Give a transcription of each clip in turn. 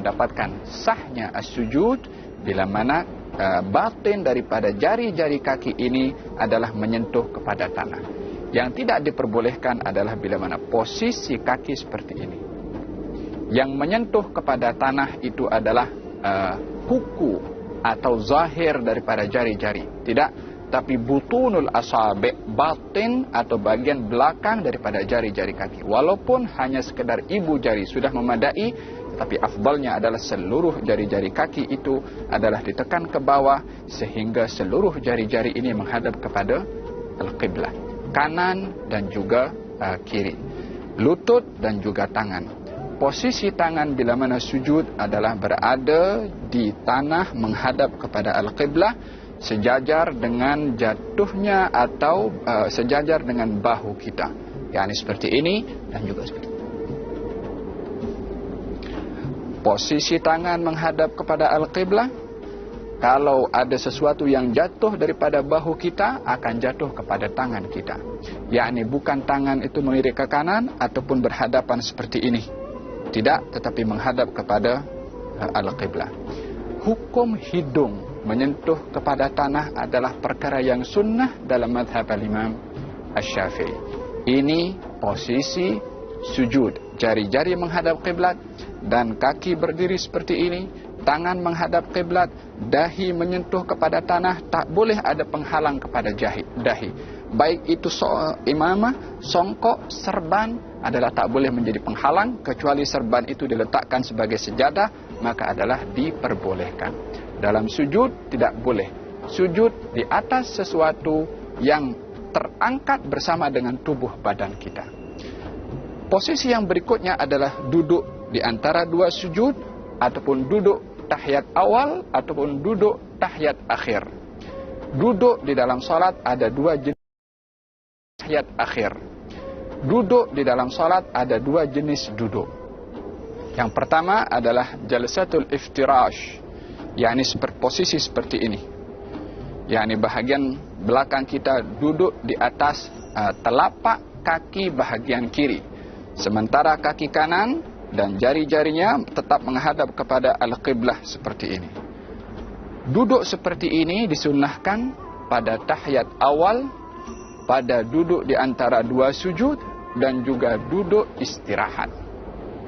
mendapatkan sahnya as-sujud bila mana batin daripada jari-jari kaki ini adalah menyentuh kepada tanah. Yang tidak diperbolehkan adalah bila mana posisi kaki seperti ini. Yang menyentuh kepada tanah itu adalah kuku atau zahir daripada jari-jari. Tidak, tapi butunul asabi', batin atau bagian belakang daripada jari-jari kaki. Walaupun hanya sekedar ibu jari sudah memadai, tetapi afdalnya adalah seluruh jari-jari kaki itu adalah ditekan ke bawah sehingga seluruh jari-jari ini menghadap kepada al-qiblah, kanan dan juga kiri, lutut dan juga tangan. Posisi tangan bila mana sujud adalah berada di tanah menghadap kepada al-qiblah, sejajar dengan jatuhnya atau sejajar dengan bahu kita. Yani seperti ini dan juga seperti ini. Posisi tangan menghadap kepada al-qiblah. Kalau ada sesuatu yang jatuh daripada bahu kita, akan jatuh kepada tangan kita. Yani bukan tangan itu melirik ke kanan ataupun berhadapan seperti ini. Tidak, tetapi menghadap kepada al-qiblah. Hukum hidung menyentuh kepada tanah adalah perkara yang sunnah dalam mazhab al-Imam Asy-Syafi'i. Ini posisi sujud. Jari-jari menghadap qiblat dan kaki berdiri seperti ini, tangan menghadap qiblat, dahi menyentuh kepada tanah, tak boleh ada penghalang kepada dahi. Baik itu imamah, songkok, serban adalah tak boleh menjadi penghalang, kecuali serban itu diletakkan sebagai sejadah, maka adalah diperbolehkan. Dalam sujud tidak boleh sujud di atas sesuatu yang terangkat bersama dengan tubuh badan kita. Posisi yang berikutnya adalah duduk di antara dua sujud, ataupun duduk tahiyat awal ataupun duduk tahiyat akhir. Duduk di dalam salat ada dua jenis tahiyat akhir. Duduk di dalam salat ada dua jenis duduk. Yang pertama adalah jalsatul iftirash, yakni posisi seperti ini. Yakni bahagian belakang kita duduk di atas telapak kaki bahagian kiri, sementara kaki kanan dan jari-jarinya tetap menghadap kepada al-qiblah seperti ini. Duduk seperti ini disunnahkan pada tahiyat awal, pada duduk di antara dua sujud, dan juga duduk istirahat.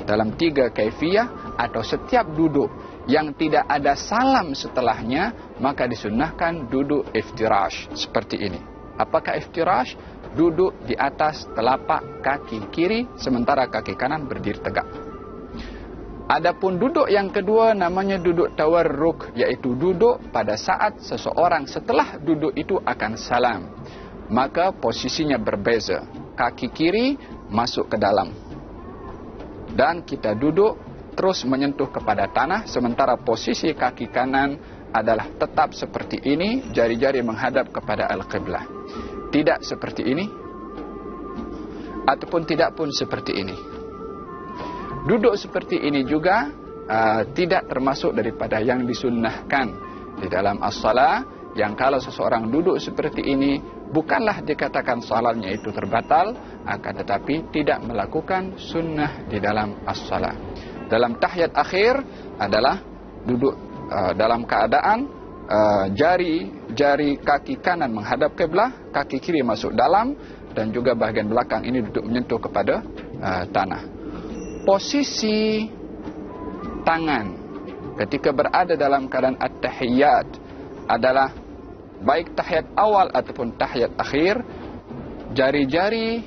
Dalam 3 kaifiyah atau setiap duduk yang tidak ada salam setelahnya, maka disunnahkan duduk iftirash seperti ini. Apakah iftirash? Duduk di atas telapak kaki kiri, sementara kaki kanan berdiri tegak. Adapun duduk yang kedua namanya duduk tawarruk, yaitu duduk pada saat seseorang setelah duduk itu akan salam. Maka posisinya berbeza. Kaki kiri masuk ke dalam dan kita duduk terus menyentuh kepada tanah, sementara posisi kaki kanan adalah tetap seperti ini, jari-jari menghadap kepada al-qiblah. Tidak seperti ini ataupun tidak pun seperti ini. Duduk seperti ini juga tidak termasuk daripada yang disunnahkan di dalam as-salah, yang kalau seseorang duduk seperti ini bukanlah dikatakan salatnya itu terbatal, akan tetapi tidak melakukan sunnah di dalam as-salah. Dalam tahiyat akhir adalah duduk dalam keadaan jari kaki kanan menghadap kiblah, kaki kiri masuk dalam, dan juga bahagian belakang ini duduk menyentuh kepada tanah. Posisi tangan ketika berada dalam keadaan at-tahiyyat adalah baik tahiyat awal ataupun tahiyat akhir, jari-jari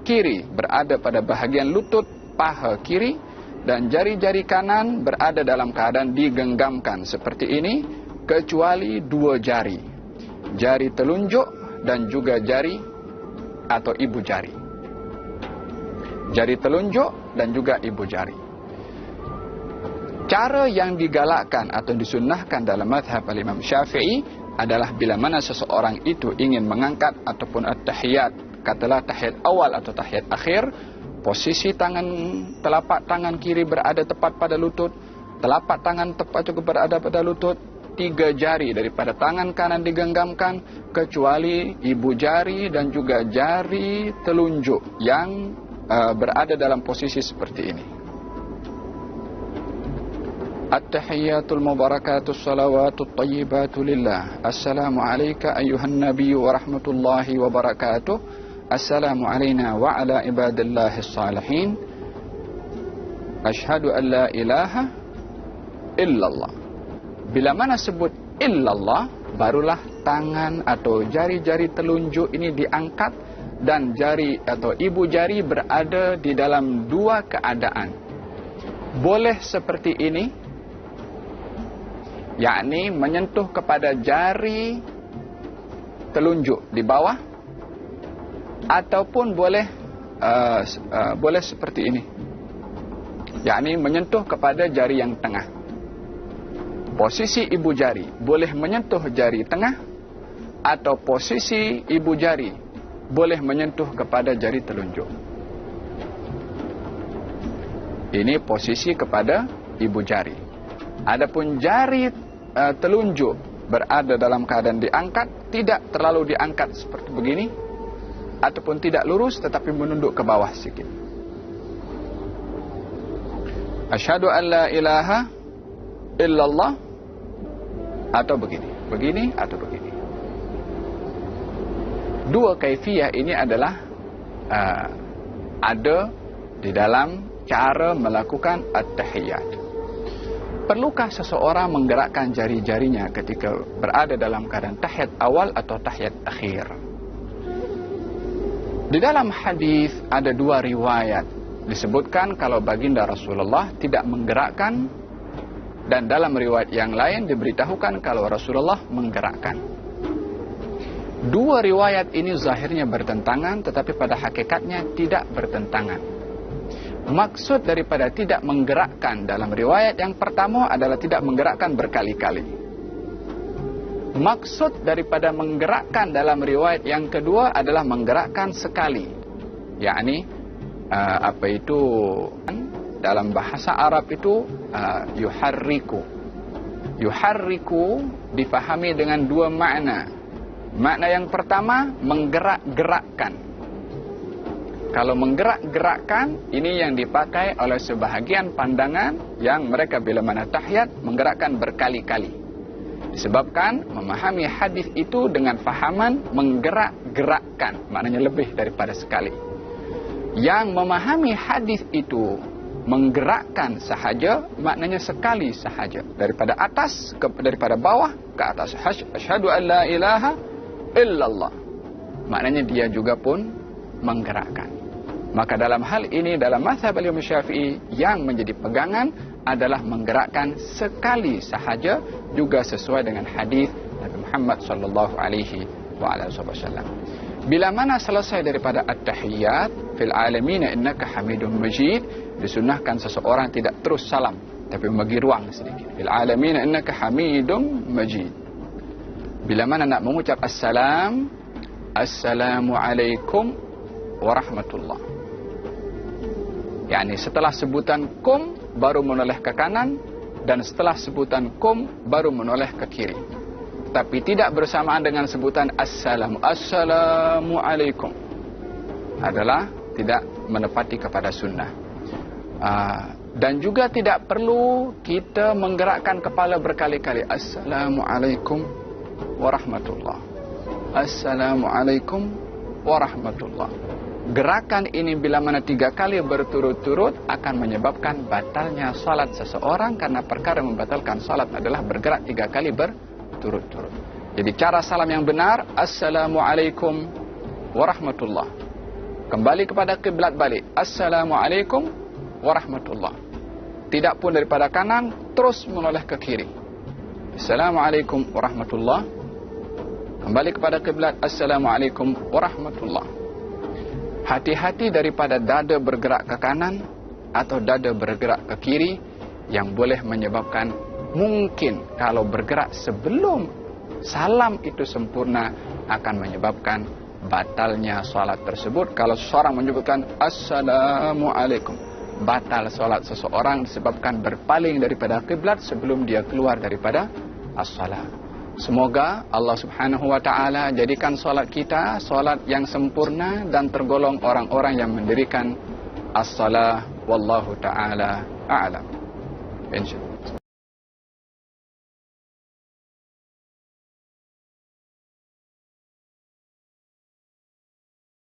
kiri berada pada bahagian lutut paha kiri, dan jari-jari kanan berada dalam keadaan digenggamkan seperti ini, kecuali 2 jari, jari telunjuk dan juga jari atau ibu jari. Jari telunjuk dan juga ibu jari. Cara yang digalakkan atau disunnahkan dalam mazhab al-Imam Syafi'i adalah bila mana seseorang itu ingin mengangkat ataupun at-tahiyat, katalah tahiyat awal atau tahiyat akhir, posisi telapak tangan kiri berada tepat pada lutut, telapak tangan tepat juga berada pada lutut, 3 jari daripada tangan kanan digenggamkan, kecuali ibu jari dan juga jari telunjuk yang berada dalam posisi seperti ini. At-tahiyyatul mubarakatus salawatut tayyibatu lillah. Assalamu alayka ayyuhan nabiyyu wa rahmatullahi wa barakatuh. Assalamu alayna wa ala ibadillahis salihin. Ashhadu an la ilaha illallah. Bila mana sebut illallah, barulah tangan atau jari-jari telunjuk ini diangkat dan jari atau ibu jari berada di dalam dua keadaan. Boleh seperti ini, yakni menyentuh kepada jari telunjuk di bawah, ataupun boleh seperti ini, yakni menyentuh kepada jari yang tengah. Posisi ibu jari boleh menyentuh jari tengah, atau posisi ibu jari boleh menyentuh kepada jari telunjuk. Ini posisi kepada ibu jari. Adapun jari telunjuk berada dalam keadaan diangkat, tidak terlalu diangkat seperti begini, ataupun tidak lurus tetapi menunduk ke bawah sedikit. Asyhadu an la ilaha illallah, atau begini atau begini. Dua kaifiyah ini adalah ada di dalam cara melakukan at-tahiyyat. Perlukah seseorang menggerakkan jari-jarinya ketika berada dalam keadaan tahiyat awal atau tahiyat akhir? Di dalam hadis ada dua riwayat disebutkan kalau baginda Rasulullah tidak menggerakkan, dan dalam riwayat yang lain diberitahukan kalau Rasulullah menggerakkan. Dua riwayat ini zahirnya bertentangan, tetapi pada hakikatnya tidak bertentangan. Maksud daripada tidak menggerakkan dalam riwayat yang pertama adalah tidak menggerakkan berkali-kali. Maksud daripada menggerakkan dalam riwayat yang kedua adalah menggerakkan sekali. Yakni dalam bahasa Arab itu yuharriku. Yuharriku difahami dengan dua makna. Makna yang pertama, menggerak-gerakkan. Kalau menggerak-gerakkan, ini yang dipakai oleh sebahagian pandangan yang mereka bila mana tahiyat menggerakkan berkali-kali. Disebabkan memahami hadis itu dengan fahaman menggerak-gerakkan, maknanya lebih daripada sekali. Yang memahami hadis itu menggerakkan sahaja, maknanya sekali sahaja, daripada atas daripada bawah ke atas. Asyhadu an la ilaha illallah, maknanya dia juga pun menggerakkan. Maka dalam hal ini, dalam mazhab Imam Syafi'i, yang menjadi pegangan adalah menggerakkan sekali sahaja, juga sesuai dengan hadis Nabi Muhammad sallallahu alaihi wasallam. Bila mana selesai daripada at-tahiyyat fil alamin innaka hamidum majid, disunnahkan seseorang tidak terus salam, tapi membagi ruang sedikit. Fil alamin innaka hamidum majid. Bila mana nak mengucap assalam, assalamualaikum warahmatullah. Yani setelah sebutan kum baru menoleh ke kanan, dan setelah sebutan kum baru menoleh ke kiri. Tapi tidak bersamaan dengan sebutan assalamualaikum. Adalah tidak menepati kepada sunnah. Dan juga tidak perlu kita menggerakkan kepala berkali-kali. Assalamualaikum warahmatullah. Assalamualaikum warahmatullah. Gerakan ini bila mana 3 kali berturut-turut akan menyebabkan batalnya salat seseorang, karena perkara membatalkan salat adalah bergerak 3 kali berturut-turut. Jadi cara salam yang benar, assalamualaikum warahmatullah. Kembali kepada kiblat balik, assalamualaikum warahmatullah. Tidak pun daripada kanan terus menoleh ke kiri. Assalamualaikum warahmatullah. Kembali kepada kiblat, assalamualaikum warahmatullah. Hati-hati daripada dada bergerak ke kanan atau dada bergerak ke kiri, yang boleh menyebabkan, mungkin kalau bergerak sebelum salam itu sempurna, akan menyebabkan batalnya salat tersebut. Kalau seseorang menyebutkan assalamualaikum, batal salat seseorang disebabkan berpaling daripada kiblat sebelum dia keluar daripada as-salat. Semoga Allah Subhanahu wa taala jadikan salat kita salat yang sempurna dan tergolong orang-orang yang mendirikan as-salah. Wallahu taala a'lam. Insyaallah.